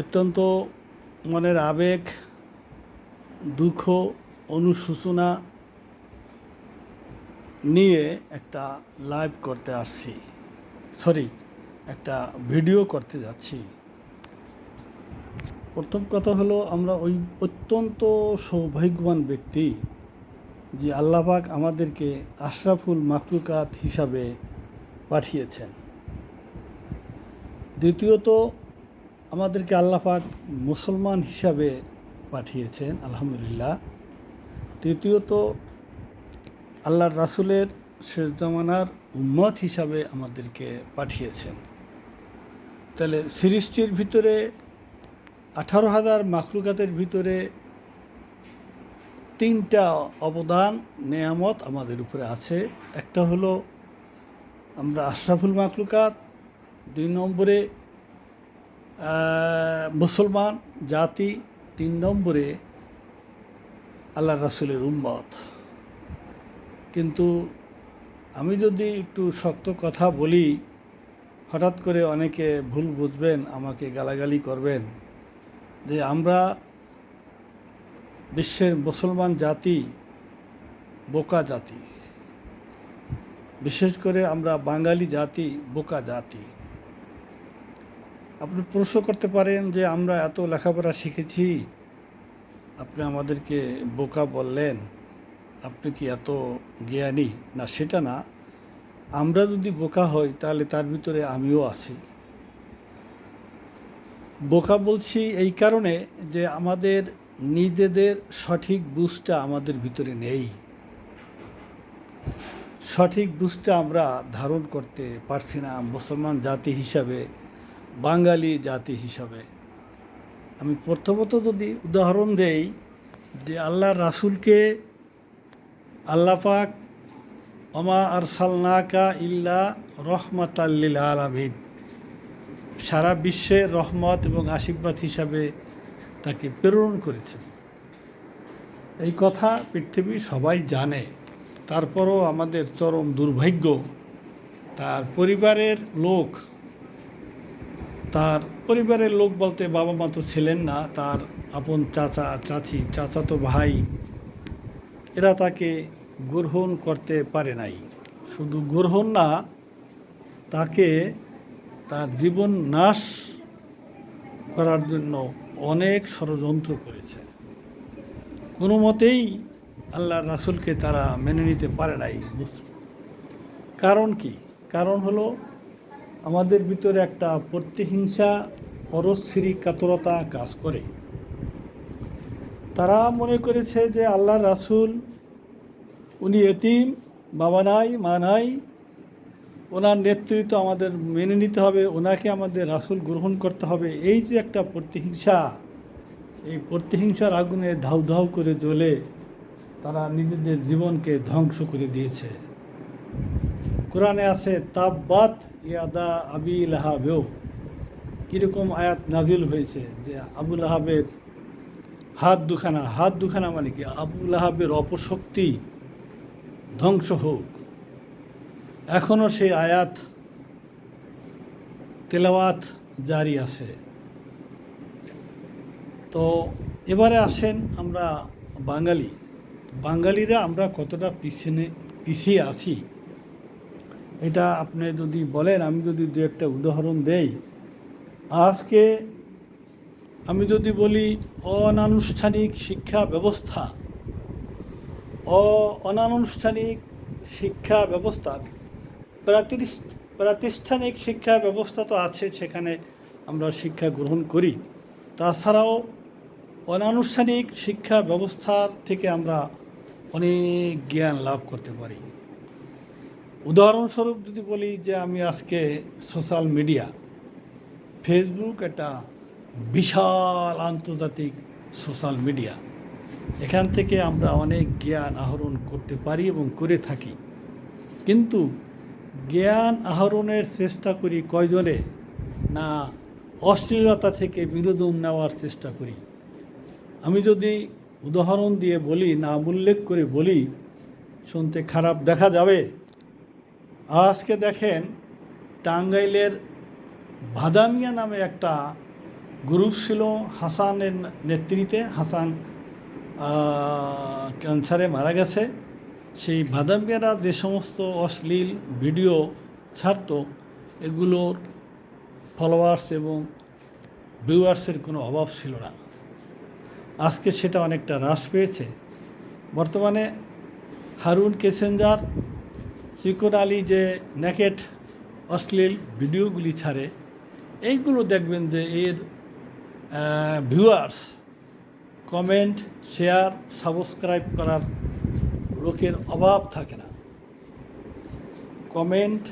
অত্যন্ত মনের আবেগ, দুঃখ, অনুশোচনা নিয়ে একটা লাইভ করতে আসছি, একটা ভিডিও করতে যাচ্ছি। প্রথম কথা হলো, আমরা অত্যন্ত সৌভাগ্যবান ব্যক্তি যে আল্লাহ পাক আমাদেরকে আশরাফুল মাখলুকাত হিসাবে পাঠিয়েছেন। দ্বিতীয়ত, আমাদেরকে আল্লাহ পাক মুসলমান হিসাবে পাঠিয়েছেন, আলহামদুলিল্লাহ। তৃতীয়ত, আল্লাহর রাসূলের শেষ জামানার উম্মত হিসাবে আমাদেরকে পাঠিয়েছেন। তাহলে সৃষ্টির ভিতরে 18,000 মাখলুকাতের ভিতরে 3টা অবদান, নেয়ামত আমাদের উপরে আছে। একটা হলো আমরা আশরাফুল মাখলুকাত, 2 নম্বরে মুসলমান জাতি, 3 নম্বরে আল্লাহর রাসূলের উম্মত। কিন্তু আমি যদি একটু শক্ত কথা বলি, হঠাৎ করে অনেকে ভুল বুঝবেন, আমাকে গালাগালি করবেন যে আমরা বিশ্বের মুসলমান জাতি বোকা জাতি, বিশেষ করে আমরা বাঙালি জাতি বোকা জাতি। আপনি প্রশ্ন করতে পারেন যে আমরা এত লেখাপড়া শিখেছি, আপনি আমাদেরকে বোকা বললেন, আপনি কি এত জ্ঞানী? না, সেটা না। আমরা যদি বোকা হই তাহলে তার ভিতরে আমিও আছি। বোকা বলছি এই কারণে যে আমাদের নিজেদের সঠিক বুঝটা আমাদের ভিতরে নেই। সঠিক বুঝটা আমরা ধারণ করতে পারছি না মুসলমান জাতি হিসাবে, বাঙালি জাতি হিসাবে। আমি প্রথমত যদি উদাহরণ দেই যে আল্লাহর রাসূলকে আল্লাহ পাক ওমা আরসালনাকা ইল্লা রহমাতাল লিল আলামিন, সারা বিশ্বে রহমত এবং আশীর্বাদ হিসাবে তাকে প্রেরণ করেছেন। এই কথা পৃথিবীর সবাই জানে। তারপরও আমাদের চরম দুর্ভাগ্য, তার পরিবারের লোক বলতে বাবা মা তো ছিলেন না, তার আপন চাচা চাচি, চাচাতো ভাই, এরা তাকে গ্রহণ করতে পারে নাই। শুধু গ্রহণ না, তাকে তার জীবন নাশ করার জন্য অনেক ষড়যন্ত্র করেছে। কোনো মতেই আল্লাহর রাসূলকে তারা মেনে নিতে পারে নাই। কারণ কি? কারণ হলো আমাদের ভিতরে একটা প্রতিহিংসা, পরশ্রীকাতরতা কাজ করে। তারা মনে করেছে যে আল্লাহর রাসূল উনি এতিম, বাবা নাই, মা নাই, ওনার নেতৃত্ব আমাদের মেনে নিতে হবে, ওনাকে আমাদের রাসূল গ্রহণ করতে হবে। এই যে একটা প্রতিহিংসা, এই প্রতিহিংসার আগুনে ধাউ ধাউ করে জ্বলে তারা নিজেদের জীবনকে ধ্বংস করে দিয়েছে। কোরআনে আছে তাব্বাত ইয়াদা আবি লাহাবেও, কীরকম আয়াত নাজিল হয়েছে যে আবু লাহাবের হাত দুখানা মানে কি? আবু লাহাবের অপশক্তি ধ্বংস হোক। এখনও সেই আয়াত তেলাওয়াত জারি আছে। তো এবারে আসেন, আমরা বাঙালিরা আমরা কতটা পিছিয়ে আছি এটা আপনি যদি বলেন। আমি যদি দু একটা উদাহরণ দেই, আজকে আমি যদি বলি অনানুষ্ঠানিক শিক্ষা ব্যবস্থা, প্রাতিষ্ঠানিক শিক্ষা ব্যবস্থা তো আছে, সেখানে আমরা শিক্ষা গ্রহণ করি। তাছাড়াও অনানুষ্ঠানিক শিক্ষা ব্যবস্থার থেকে আমরা অনেক জ্ঞান লাভ করতে পারি। উদাহরণস্বরূপ যদি বলি যে আমি আজকে সোশ্যাল মিডিয়া, ফেসবুক একটা বিশাল আন্তর্জাতিক সোশ্যাল মিডিয়া, এখান থেকে আমরা অনেক জ্ঞান আহরণ করতে পারি এবং করে থাকি। কিন্তু জ্ঞান আহরণের চেষ্টা করি কয়জনে? না, অশ্লীলতা থেকে বিনোদন নেওয়ার চেষ্টা করি। আমি যদি উদাহরণ দিয়ে বলি, নাম উল্লেখ করে বলি, শুনতে খারাপ দেখা যাবে। আজকে দেখেন, টাঙ্গাইলের ভাদামিয়া নামে একটা গ্রুপ ছিল হাসানের নেতৃত্বে। হাসান ক্যান্সারে মারা গেছে। সেই বাদাম মিয়ারা যে সমস্ত অশ্লীল ভিডিও ছাড়ত, এগুলোর ফলোয়ার্স এবং ভিউয়ার্সের কোনো অভাব ছিল না। আজকে সেটা অনেকটা হ্রাস পেয়েছে। বর্তমানে হারুন কেসেঞ্জার, চিকন আলী যে নেকেট অশ্লীল ভিডিওগুলি ছাড়ে, এইগুলো দেখবেন যে এর ভিউয়ার্স, কমেন্ট, শেয়ার, সাবস্ক্রাইব করার লোকের অভাব থাকে না। কমেন্ট,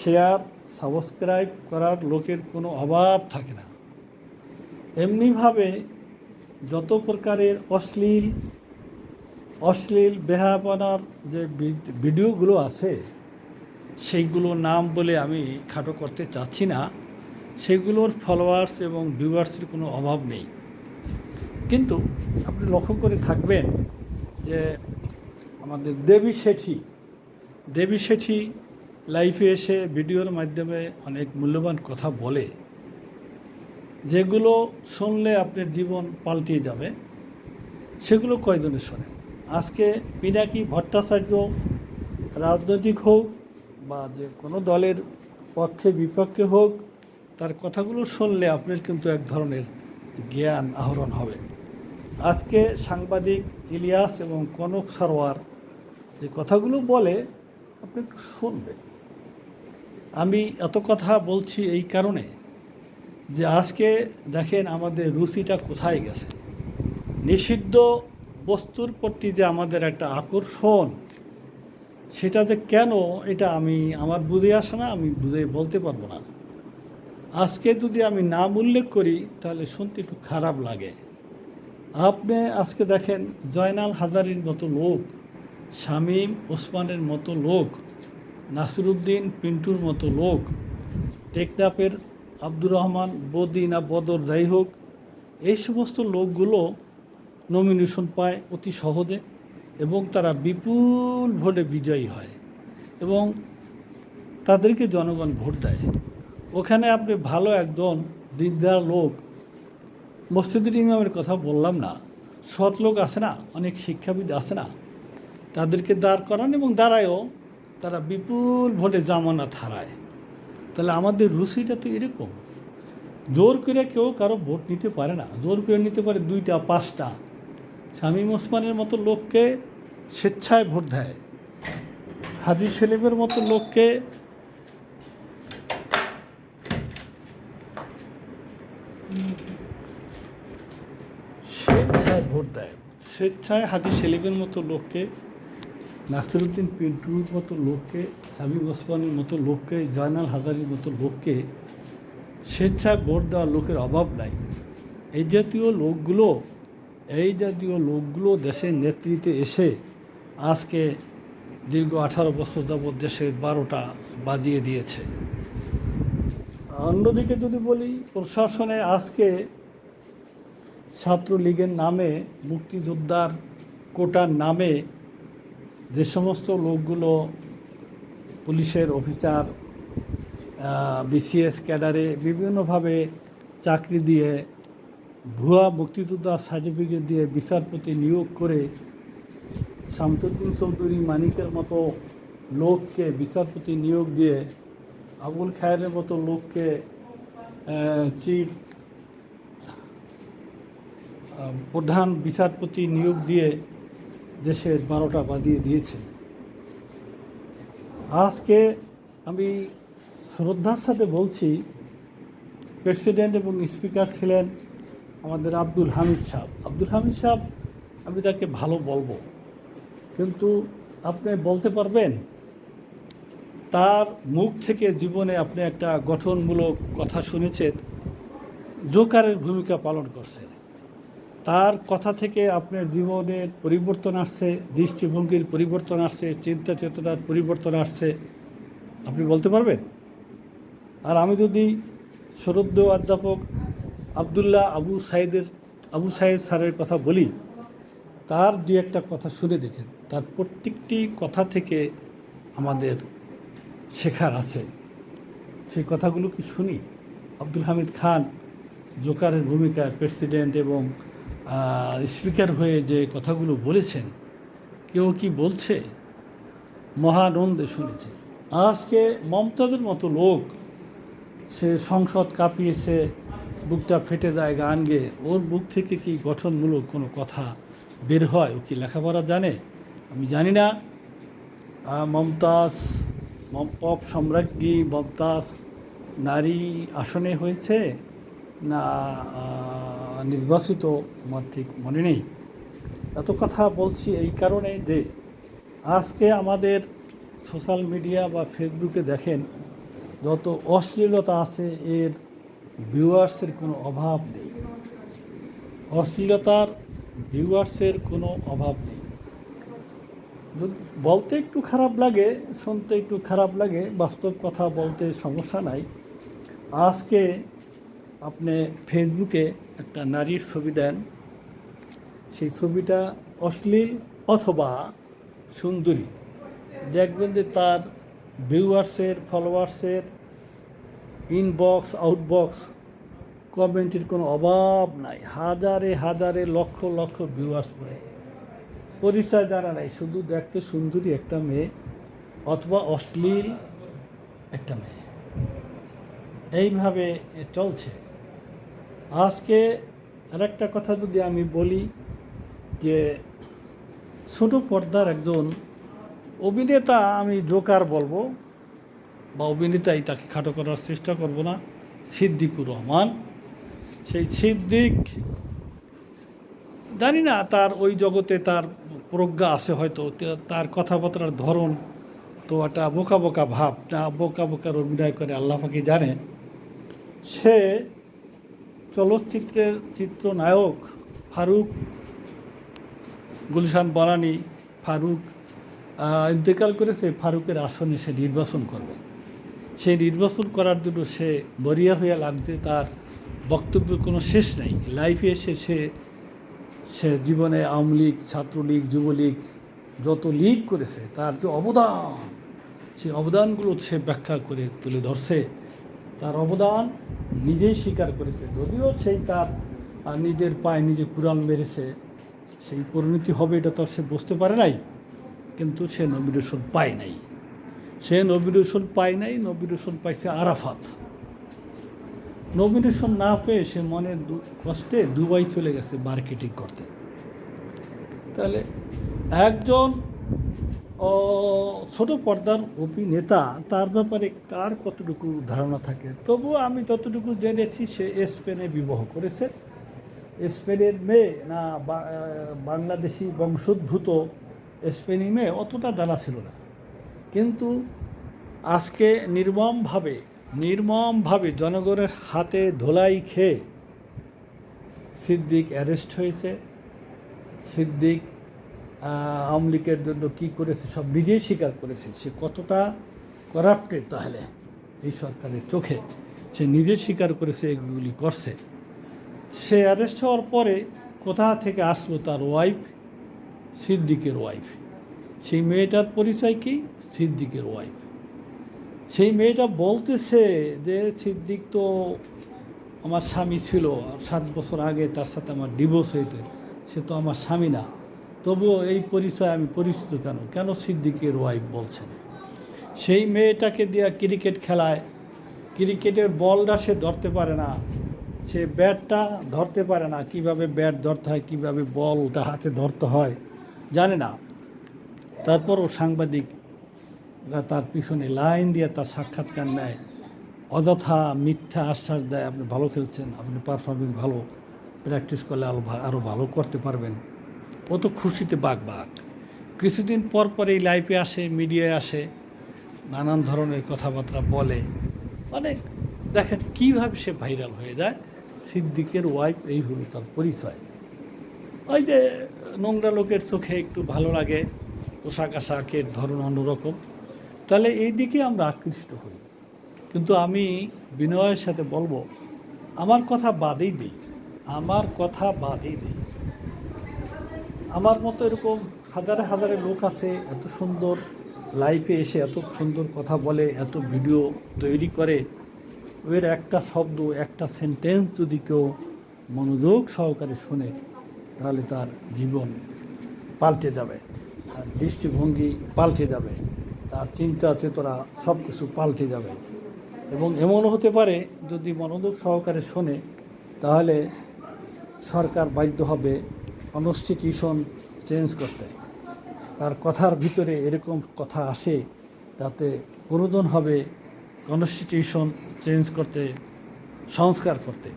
শেয়ার, সাবস্ক্রাইব করার লোকের কোনো অভাব থাকে না। এমনিভাবে যত প্রকারের অশ্লীল বেহায়াপনার যে ভিডিওগুলো আছে, সেইগুলো নাম বলে আমি খাটো করতে চাচ্ছি না। সেগুলোর ফলোয়ার্স এবং ভিউয়ার্সের কোনো অভাব নেই। কিন্তু আপনি লক্ষ্য করে থাকবেন যে আমাদের দেবী শেঠি লাইফে এসে ভিডিওর মাধ্যমে অনেক মূল্যবান কথা বলে, যেগুলো শুনলে আপনার জীবন পাল্টে যাবে। সেগুলো কয়জনে শোনে? আজকে পিনাকি ভট্টাচার্য রাজনৈতিক হোক বা যে কোনো দলের পক্ষে বিপক্ষে হোক, তার কথাগুলো শুনলে আপনার কিন্তু এক ধরনের জ্ঞান আহরণ হবে। আজকে সাংবাদিক ইলিয়াস এবং কনক সরোয়ার যে কথাগুলো বলে, আপনি একটু শুনবেন। আমি এত কথা বলছি এই কারণে যে আজকে দেখেন আমাদের রুচিটা কোথায় গেছে। নিষিদ্ধ বস্তুর প্রতি যে আমাদের একটা আকর্ষণ, সেটা যে কেন, এটা আমার বুঝে আসে না, আমি বুঝে বলতে পারবো না। আজকে যদি আমি নাম উল্লেখ করি তাহলে শুনতে একটু খারাপ লাগে। আপনি আজকে দেখেন জয়নাল হাজারীর মতো লোক, শামীম ওসমানের মতো লোক, নাসিরুদ্দিন পিন্টুর মতো লোক, টেকনাফের আব্দুর রহমান বদি না বদর, যাই হোক, এই সমস্ত লোকগুলো নমিনেশন পায় অতি সহজে এবং তারা বিপুল ভোটে বিজয়ী হয় এবং তাদেরকে জনগণ ভোট দেয়। ওখানে আপনি ভালো একজন দিনদার লোক, মসজিদের ইমামের কথা বললাম না, সৎ লোক আছে না, অনেক শিক্ষাবিদ আছে না, তাদেরকে দাঁড় করান এবং দাঁড়ায়ও তারা বিপুল ভোটে জামানত হারায়। তাহলে আমাদের রুচিটা তো এরকম। জোর করে কেউ কারো ভোট নিতে পারে না। জোর করে নিতে পারে 2টা 5টা। শামীম ওসমানের মতো লোককে স্বেচ্ছায় ভোট দেয়, হাজী সেলিমের মতো লোককে স্বেচ্ছায় ভোট দেয়, স্বেচ্ছায় হাজী সেলিমের মতো লোককে, নাসিরুদ্দিন পিন্টুর মতো লোককে, শামীম ওসমানের মতো লোককে, জয়নাল হাজারীর মতো লোককে স্বেচ্ছায় ভোট দেওয়ার লোকের অভাব নাই। এই জাতীয় লোকগুলো দেশের নেতৃত্বে এসে আজকে দীর্ঘ 18 বছর যাবৎ দেশের 12টা বাজিয়ে দিয়েছে। অন্যদিকে যদি বলি, প্রশাসনে আজকে ছাত্রলীগের নামে, মুক্তিযোদ্ধার কোটার নামে যে সমস্ত লোকগুলো পুলিশের অফিসার, বিসিএস ক্যাডারে বিভিন্নভাবে চাকরি দিয়ে, ভুয়া মুক্তিযোদ্ধার সার্টিফিকেট দিয়ে বিচারপতি নিয়োগ করে শামসুদ্দিন চৌধুরী, মানিকের মতো লোককে বিচারপতি নিয়োগ দিয়ে, আবুল খায়েরের মতো লোককে চিফ প্রধান বিচারপতি নিয়োগ দিয়ে দেশের 12টা বাজিয়ে দিয়েছে। আজকে আমি শ্রদ্ধার সাথে বলছি, প্রেসিডেন্ট এবং স্পিকার ছিলেন আমাদের আব্দুল হামিদ সাহেব। আমি তাকে ভালো বলবো, কিন্তু আপনি বলতে পারবেন তার মুখ থেকে জীবনে আপনি একটা গঠনমূলক কথা শুনেছেন, জোকারের ভূমিকা পালন করছে, তার কথা থেকে আপনার জীবনের পরিবর্তন আসছে, দৃষ্টিভঙ্গির পরিবর্তন আসছে, চিন্তা চেতনার পরিবর্তন আসছে, আপনি বলতে পারবেন? আর আমি যদি শ্রদ্ধেয় অধ্যাপক আবু সাইদ স্যারের কথা বলি, তার 2-একটা কথা শুনে দেখেন, তার প্রত্যেকটি কথা থেকে আমাদের শেখার আছে। সেই কথাগুলো কি শুনি? আব্দুল হামিদ খান জোকারের ভূমিকায় প্রেসিডেন্ট এবং স্পিকার হয়ে যে কথাগুলো বলেছেন, কেউ কি বলছে? মহানন্দে শুনেছে। আজকে মমতাজের মতো লোক, সে সংসদ কাঁপিয়েছে, বুকটা ফেটে যায় গান গেয়ে, ওর বুক থেকে কি গঠনমূলক কোনো কথা বের হয়? ও কি লেখাপড়া জানে? আমি জানি না। মমতাজ পপ সম্রাজ্ঞী মমতাজ নারী আসনে হয়েছে না নির্বাচিত, আমার ঠিক মনে নেই। এত কথা বলছি এই কারণে যে আজকে আমাদের সোশ্যাল মিডিয়া বা ফেসবুকে দেখেন, যত অশ্লীলতা আছে এর ভিউয়ার্সের কোনো অভাব নেই। অশ্লীলতার ভিউয়ার্সের কোনো অভাব নেই। যদি বলতে একটু খারাপ লাগে, শুনতে একটু খারাপ লাগে, বাস্তব কথা বলতে সমস্যা নাই। আজকে আপনি ফেসবুকে একটা নারীর ছবি দেন, সেই ছবিটা অশ্লীল অথবা সুন্দরী, দেখবেন যে তার ভিউয়ার্সের, ফলোয়ার্সের ইনবক্স, আউটবক্স কমেন্টের কোনো অভাব নাই। হাজারে হাজারে লক্ষ লক্ষ ভিউয়ার্স পড়ে, পরিচয় জানা নাই, শুধু দেখতে সুন্দরী একটা মেয়ে অথবা অশ্লীল একটা মেয়ে, এইভাবে চলছে। আজকে আরেকটা কথা যদি আমি বলি, যে ছোট পর্দার একজন অভিনেতা, আমি জোকার বলবো বা অভিনেতাই, তাকে খাটো করার চেষ্টা করব না, সিদ্দিকুর রহমান। সেই সিদ্দিক, জানি না তার ওই জগতে তার প্রজ্ঞা আছে হয়তো, তার কথাবার্তার ধরন তো একটা বোকা বোকা ভাব, না বোকা বোকার অভিনয় করে আল্লাহ পাকি জানে। সে চলচ্চিত্রের চিত্রনায়ক ফারুক, গুলশান বনানী ফারুক ইন্তেকাল করেছে, ফারুকের আসনে সে নির্বাচন করবে। সেই নির্বাচন করার জন্য সে বরিয়া হইয়া লাগছে, তার বক্তব্যের কোনো শেষ নেই। লাইফে এসে সে জীবনে আওয়ামী লীগ, ছাত্রলীগ, যুবলীগ যত লীগ করেছে তার যে অবদান, সেই অবদানগুলো সে ব্যাখ্যা করে তুলে ধরছে। তার অবদান নিজেই স্বীকার করেছে, যদিও সেই তার নিজের পায়ে নিজে কুড়াল মেরেছে, সেই পরিণতি হবে এটা তো সে বুঝতে পারে নাই, কিন্তু সে নমিনেশন পায় নাই। নমিনেশন পাইছে আরাফাত। নমিনেশন না পেয়ে সে মনের কষ্টে দুবাই চলে গেছে মার্কেটিং করতে। তাহলে একজন ছোট পর্দার অভিনেতা, তার ব্যাপারে কার কতটুকু ধারণা থাকে? তবুও আমি যতটুকু জেনেছি, সে স্পেনে বিবাহ করেছে। স্পেনের মেয়ে না বাংলাদেশি বংশোদ্ভূত স্পেনি মেয়ে, অতটা জানা ছিল না। কিন্তু আজকে নির্মমভাবে জনগণের হাতে ধোলাই খেয়ে সিদ্দিক অ্যারেস্ট হয়েছে। সিদ্দিক আওয়ামী লীগের জন্য কী করেছে সব নিজেই স্বীকার করেছে। সে কতটা করাপ্টেড তাহলে এই সরকারের চোখে, সে নিজে স্বীকার করেছে এগুলি করছে। সে অ্যারেস্ট হওয়ার পরে কোথা থেকে আসলো তার ওয়াইফ, সিদ্দিকের ওয়াইফ। সেই মেয়েটার পরিচয় কি? সিদ্দিকের ওয়াইফ। সেই মেয়েটা বলতেছে যে সিদ্দিক তো আমার স্বামী ছিল, 7 বছর আগে তার সাথে আমার ডিভোর্স হয়েছে, সে তো আমার স্বামী না। তবুও এই পরিচয় আমি পরিচিত কেন সিদ্দিকের ওয়াইফ বলছেন। সেই মেয়েটাকে দিয়ে ক্রিকেট খেলায়, ক্রিকেটের বলটা সে ধরতে পারে না, সে ব্যাটটা ধরতে পারে না, কিভাবে ব্যাট ধরতে হয়, কিভাবে বলটা হাতে ধরতে হয় জানে না। তারপরও সাংবাদিকরা তার পিছনে লাইন দিয়ে তার সাক্ষাৎকার নেয়, অযথা মিথ্যা আশ্বাস দেয়, আপনি ভালো খেলছেন, আপনি পারফরমেন্স ভালো, প্র্যাকটিস করলে আরও ভালো করতে পারবেন। ও তো খুশিতে বাঘ। কিছুদিন পর এই লাইফে আসে, মিডিয়ায় আসে, নানান ধরনের কথাবার্তা বলে, অনেক দেখেন কীভাবে সে ভাইরাল হয়ে যায়। সিদ্দিকের ওয়াইফ, এই হলো তার পরিচয়। ওই যে নোংরা লোকের চোখে একটু ভালো লাগে, পোশাক আশাকের ধরন অন্যরকম, তাহলে এই দিকে আমরা আকৃষ্ট হই। কিন্তু আমি বিনয়ের সাথে বলবো, আমার কথা বাদেই দিই, আমার মতো এরকম হাজারে হাজারে লোক আছে, এত সুন্দর লাইফে এসে এত সুন্দর কথা বলে, এত ভিডিও তৈরি করে, ওর একটা শব্দ, একটা সেন্টেন্স যদি কেউ মনোযোগ সহকারে শোনে, তাহলে তার জীবন পাল্টে যাবে, তার দৃষ্টিভঙ্গি পাল্টে যাবে, তার চিন্তা চেতনা সব কিছু পাল্টে যাবে। এবং এমনও হতে পারে, যদি মনোযোগ সহকারে শোনে, তাহলে সরকার বাধ্য হবে কনস্টিটিউশন চেঞ্জ করতে। তার কথার ভিতরে এরকম কথা আসে, যাতে প্রয়োজন হবে কনস্টিটিউশন চেঞ্জ করতে, সংস্কার করতে।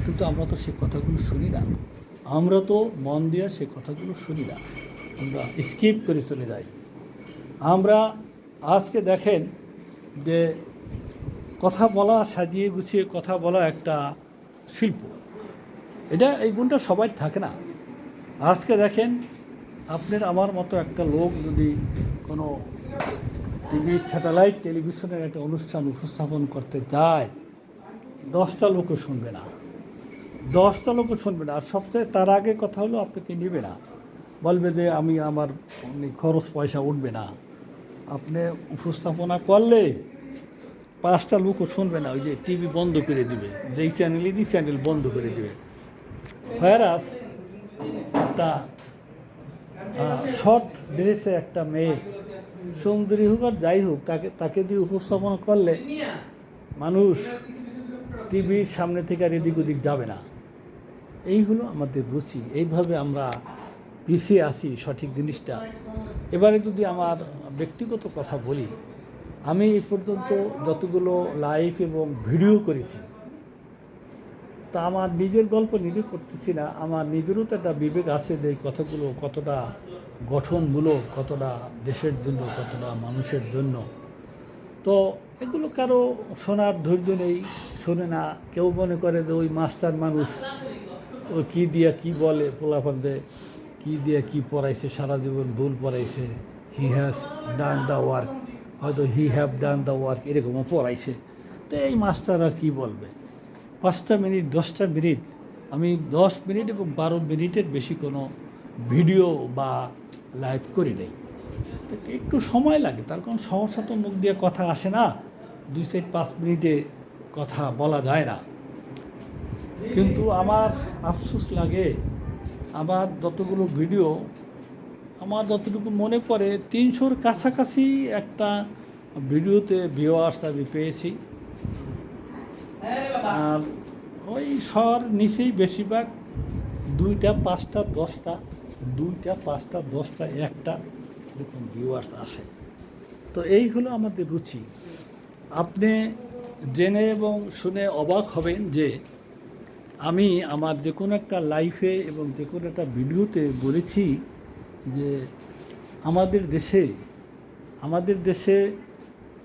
কিন্তু আমরা তো সে কথাগুলো শুনি না, আমরা তো মন দিয়ে সে কথাগুলো শুনি না, আমরা স্কিপ করে চলে যাই। আমরা আজকে দেখেন যে কথা বলা, সাজিয়ে গুছিয়ে কথা বলা একটা শিল্প, এই গুণটা সবাই থাকে না। আজকে দেখেন, আপনার আমার মতো একটা লোক যদি কোনো টিভি, স্যাটেলাইট টেলিভিশনের একটা অনুষ্ঠান উপস্থাপন করতে যায়, 10টা লোকও শুনবে না, 10টা লোকও শুনবে না। আর সবচেয়ে তার আগে কথা হলো, আপনাকে নেবে না, বলবে যে আমার খরচ পয়সা উঠবে না। আপনি উপস্থাপনা করলে 5টা লোকও শুনবে না, ওই যে টিভি বন্ধ করে দিবে, যেই চ্যানেলই চ্যানেল বন্ধ করে দিবে। ভাইরাস একটা শর্ট ড্রেসে একটা মেয়ে, সুন্দরী হোক আর যাই হোক, তাকে দিয়ে উপস্থাপনা করলে মানুষ টিভির সামনে থেকে আর এদিক ওদিক যাবে না। এই হলো আমাদের রুচি, এইভাবে আমরা পিছিয়ে আসি সঠিক জিনিসটা। এবারে যদি আমার ব্যক্তিগত কথা বলি, আমি এই পর্যন্ত যতগুলো লাইভ এবং ভিডিও করেছি, তা আমার নিজের গল্প নিজে করতেছি না, আমার নিজেরও তো একটা বিবেক আছে যে এই কথাগুলো কতটা গঠনমূলক, কতটা দেশের জন্য, কতটা মানুষের জন্য। তো এগুলো কারো শোনার ধৈর্য নেই, শোনে না। কেউ মনে করে যে ওই মাস্টার মানুষ, ও কী দিয়া কী বলে, পোলাপানদের কী দিয়ে কী পড়াইছে, সারা জীবন ভুল পড়াইছে, he has done the work, হয়তো he have done the work, এরকমও পড়াইছে। তো এই মাস্টার আর কী বলবে? 5টা মিনিট, 10টা মিনিট, আমি 10 মিনিট এবং 12 মিনিটের বেশি কোনো ভিডিও বা লাইভ করি নাই। তো একটু সময় লাগে, তার কারণ সমস্যা তো মুখ দিয়ে কথা আসে না, 2-5 মিনিটে কথা বলা যায় না। কিন্তু আমার আফসোস লাগে, আমার যতগুলো ভিডিও, আমার যতটুকু মনে পড়ে 300-র কাছাকাছি একটা ভিডিওতে ভিউয়ার্স আমি পেয়েছি। আর ওই শহর নিচেই বেশিরভাগ 2টা, 5টা, 10টা, 2টা, 5টা, 10টা, একটা এরকম ভিউয়ার্স আসে। তো এই হলো আমাদের রুচি। আপনি জেনে এবং শুনে অবাক হবেন যে আমি আমার যে কোনো একটা লাইফে এবং যে কোনো একটা ভিডিওতে বলেছি যে আমাদের দেশে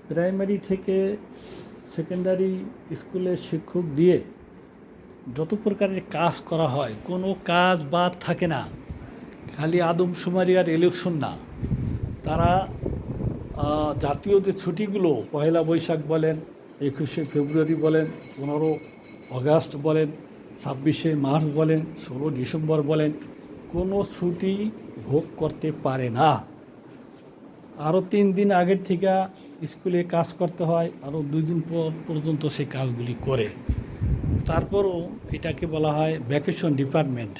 প্রাইমারি থেকে সেকেন্ডারি স্কুলের শিক্ষক দিয়ে যত প্রকারের কাজ করা হয়, কোনো কাজ বাদ থাকে না। খালি আদমশুমারি আর ইলেকশন না, তারা জাতীয় যে ছুটিগুলো, পয়লা বৈশাখ বলেন, 21শে ফেব্রুয়ারি বলেন, 15 আগস্ট বলেন, 26শে মার্চ বলেন, 16 ডিসেম্বর বলেন, কোনো ছুটি ভোগ করতে পারে না। আরও 3 দিন আগের থেকে স্কুলে কাজ করতে হয়, আরও 2 দিন পর্যন্ত সেই কাজগুলি করে। তারপরও এটাকে বলা হয় ভ্যাকেশন ডিপার্টমেন্ট।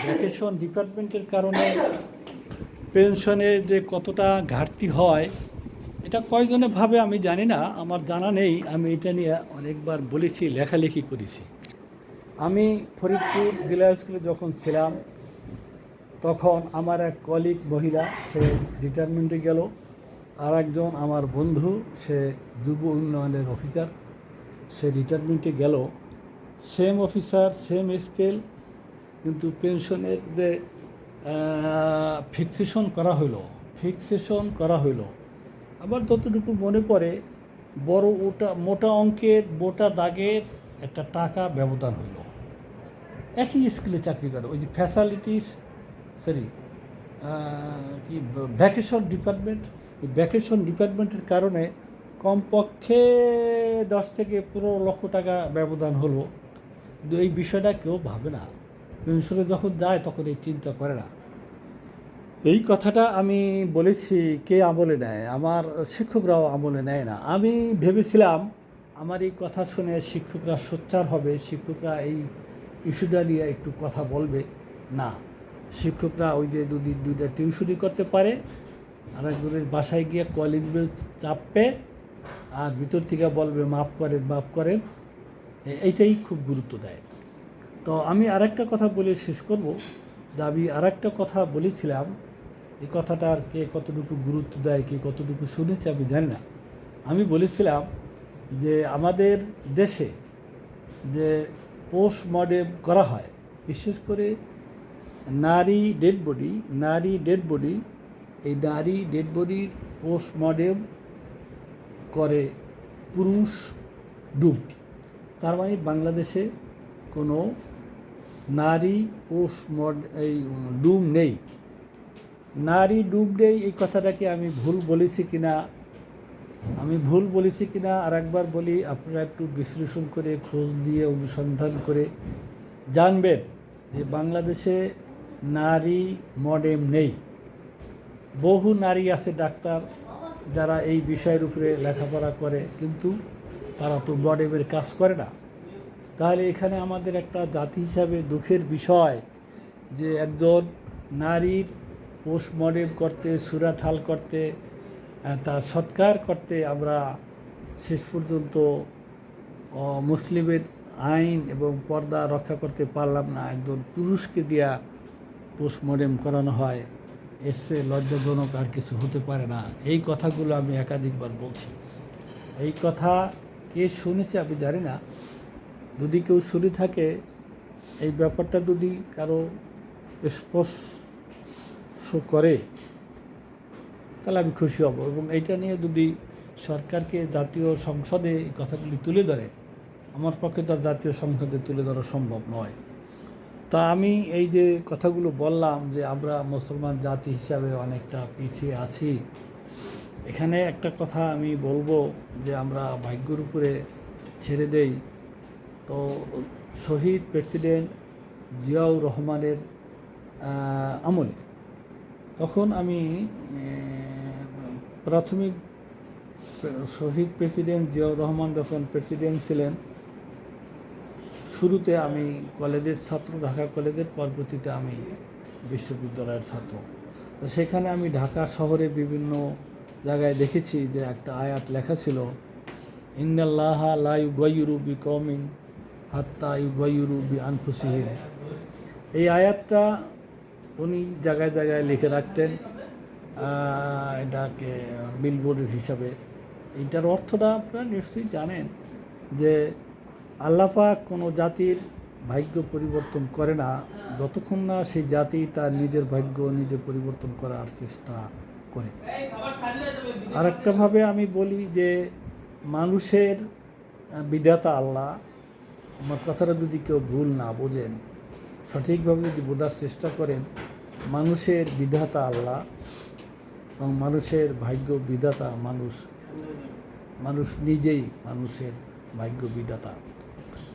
ভ্যাকেশন ডিপার্টমেন্টের কারণে পেনশনে যে কতটা ঘাটতি হয়, এটা কয়জনে ভাবে আমি জানি না, আমার জানা নেই। আমি এটা নিয়ে অনেকবার বলেছি, লেখালেখি করেছি। আমি ফরিদপুর জেলা স্কুলে যখন ছিলাম, তখন আমার এক কলিগ মহিলা, সে রিটায়ারমেন্টে গেল। আর একজন আমার বন্ধু, সে যুব উন্নয়নের অফিসার, সে রিটায়ারমেন্টে গেল। সেম অফিসার, সেম স্কেল, কিন্তু পেনশনের যে ফিক্সেশন করা হইলো। আবার যতটুকু মনে পড়ে, বড় মোটা অঙ্কের মোটা দাগের একটা টাকা ব্যবধান হইল। একই স্কুলে চাকরি করে, ওই যে ভ্যাকেশন ডিপার্টমেন্টের কারণে কমপক্ষে 10 থেকে 15 লক্ষ টাকা ব্যবধান হলো। কিন্তু এই বিষয়টা কেউ ভাবে না, পেনশনে যখন যায় তখন এই চিন্তা করে না। এই কথাটা আমি বলেছি, কে আমলে নেয়? আমার শিক্ষকরাও আমলে নেয় না। আমি ভেবেছিলাম আমার এই কথা শুনে শিক্ষকরা সোচ্চার হবে, শিক্ষকরা এই ইস্যুটা নিয়ে একটু কথা বলবে না। শিক্ষকরা ওই যে যদি দুইটা টিউশনি করতে পারে, আর একজনের বাসায় গিয়ে কলিং বেল চাপবে আর ভিতর থেকে বলবে মাফ করেন, এইটাই খুব গুরুত্ব দেয়। তো আমি আরেকটা কথা বলে শেষ করব, যে আমি আরেকটা কথা বলেছিলাম, এই কথাটার কে কতটুকু গুরুত্ব দেয়, কে কতটুকু শুনেছে আমি জানি না। আমি বলেছিলাম যে আমাদের দেশে যে পোস্টমর্টেম করা হয়, বিশেষ করে নারী ডেড বডি, এই নারী ডেড বডির পোস্টমর্টেম করে পুরুষ ডুব। তার মানে বাংলাদেশে কোনো নারী ডুব নেই। নারী ডুব নেই, এই কথাটাকে আমি ভুল বলেছি কিনা আর একবার বলি, আপনারা একটু বিশ্লেষণ করে খোঁজ দিয়ে অনুসন্ধান করে জানবেন যে বাংলাদেশে নারী মডেম নেই। বহু নারী আছে ডাক্তার যারা এই বিষয়ের উপরে লেখাপড়া করে, কিন্তু তারা তো মডেমের কাজ করে না। তাহলে এখানে আমাদের একটা জাতি হিসাবে দুঃখের বিষয় যে একজন নারীর পোস্টমর্টেম করতে, সুরাথাল করতে, তার সৎকার করতে আমরা শেষ পর্যন্ত মুসলিমের আইন এবং পর্দা রক্ষা করতে পারলাম না। একজন পুরুষকে দিয়া পোস্টমর্টেম করানো হয়, এর চেয়ে লজ্জাজনক আর কিছু হতে পারে না। এই কথাগুলো আমি একাধিকবার বলছি। এই কথা কে শুনেছে আমি জানি না। যদি কেউ শুনে থাকে, এই ব্যাপারটা যদি কারো স্পর্শ করে, তাহলে আমি খুশি হব। এবং এইটা নিয়ে যদি সরকারকে জাতীয় সংসদে এই কথাগুলি তুলে ধরে, আমার পক্ষে তো জাতীয় সংসদে তুলে ধরা সম্ভব নয়। তা আমি এই যে কথাগুলো বললাম যে আমরা মুসলমান জাতি হিসাবে অনেকটা পিছিয়ে আছি, এখানে একটা কথা আমি বলবো যে আমরা ভাগ্যের উপরে ছেড়ে দেই। তো শহীদ প্রেসিডেন্ট জিয়াউর রহমানের আমলে, তখন আমি প্রাথমিক শহীদ প্রেসিডেন্ট জিয়াউর রহমান যখন প্রেসিডেন্ট ছিলেন, শুরুতে আমি কলেজের ছাত্র, ঢাকা কলেজের, পরবর্তীতে আমি বিশ্ববিদ্যালয়ের ছাত্র। তো সেখানে আমি ঢাকা শহরে বিভিন্ন জায়গায় দেখেছি যে একটা আয়াত লেখা ছিল, ইন্নাল্লাহা লা ইউগাইয়িরু বিকওমিন হাত্তা ইউগাইয়িরু বিআনফুসিহিম। এই আয়াতটা উনি জায়গায় জায়গায় লিখে রাখতেন, এটাকে বিলবোর্ডের হিসাবে। এইটার অর্থটা আপনারা নিশ্চয়ই জানেন যে আল্লাহ পাক কোনো জাতির ভাগ্য পরিবর্তন করে না যতক্ষণ না সেই জাতি তার নিজের ভাগ্য নিজে পরিবর্তন করার চেষ্টা করে। আর একটাভাবে আমি বলি যে মানুষের বিধাতা আল্লাহ। আমার কথাটা যদি কেউ ভুল না বোঝেন, সঠিকভাবে যদি বোঝার চেষ্টা করেন, মানুষের বিধাতা আল্লাহ এবং মানুষের ভাগ্য বিধাতা মানুষ নিজেই মানুষের ভাগ্য বিধাতা।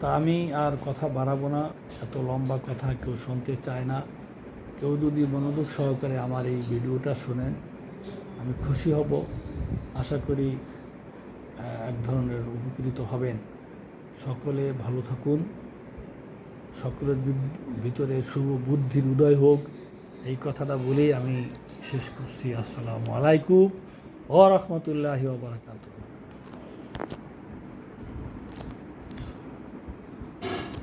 তা আমি আর কথা বাড়াবো না, এত লম্বা কথা কেউ শুনতে চায় না। কেউ যদি মনোযোগ সহকারে আমার এই ভিডিওটা শোনেন, আমি খুশি হব। আশা করি এক ধরনের উপকৃত হবেন। সকলে ভালো থাকুন, সকলের ভিতরে শুভ বুদ্ধির উদয় হোক, এই কথাটা বলেই আমি শেষ করছি। আসসালামু আলাইকুম ওয়া রাহমাতুল্লাহি ওয়া বারাকাতুহু।